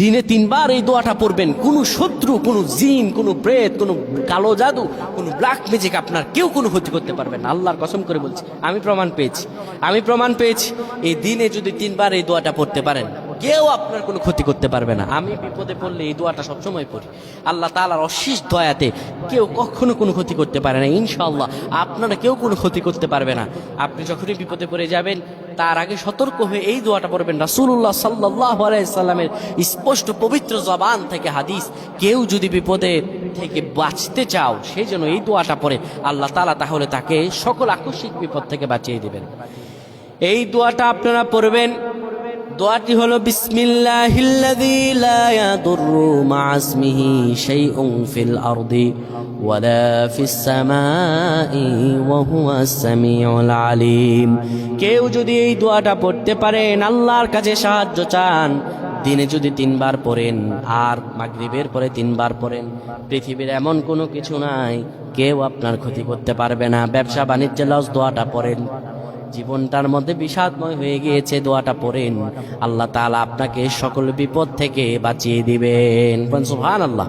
দিনে 3 বার এই দোয়াটা পড়বেন। কোনো শত্রু, কোনো জিন, কোনো প্রেত, কোনো কালো জাদু, কোনো ব্ল্যাক ম্যাজিক আপনার কেউ কোনো ক্ষতি করতে পারবে না। আল্লাহর কসম করে বলছি, আমি প্রমাণ পেয়েছি। এই দিনে যদি 3 বার এই দোয়াটা পড়তে পারেন, কেউ আপনার কোনো ক্ষতি করতে পারবে না। আমি বিপদে পড়লে এই দোয়াটা সবসময় পড়ি। আল্লাহ তাআলার অশেষ দয়াতে কেউ কখনো কোনো ক্ষতি করতে পারে না। ইনশাআল্লাহ আপনারা কেউ কোনো ক্ষতি করতে পারবে না। আপনি যখনই বিপদে পড়ে যাবেন, তার আগে সতর্ক হয়ে এই দোয়াটা পড়বেন। রাসূলুল্লাহ সাল্লাল্লাহু আলাইহি সাল্লামের স্পষ্ট পবিত্র জবান থেকে হাদিস, কেউ যদি বিপদে থেকে বাঁচতে চাও, সেই জন্য এই দোয়াটা পড়ে আল্লাহ তাআলা তাহলে তাকে সকল আকস্মিক বিপদ থেকে বাঁচিয়ে দিবেন। এই দোয়াটা আপনারা পড়বেন। দোয়াটি হলো বিসমিল্লাহিল্লাযী লা ইয়াদুররু মা ইসমিহি শাইউন ফিল আরদি ওয়ালা ফিস সামাই ওয়া হুয়াস সামিউল আলিম। কেউ যদি এই দোয়াটা পড়তে পারেন, আল্লাহর কাছে সাহায্য চান, দিনে যদি 3 বার পড়েন আর মাগরিবের পরে 3 বার পড়েন, পৃথিবীর এমন কোনো কিছু নাই কেউ আপনার ক্ষতি করতে পারবে না। ব্যবসা বাণিজ্যে লস, দোয়াটা পড়েন। জীবনটার মধ্যে বিষাদময় হয়ে গিয়েছে, দোয়াটা পড়েন, আল্লাহ তাআলা আপনাকে সকল বিপদ থেকে বাঁচিয়ে দিবেন। সুবহানাল্লাহ।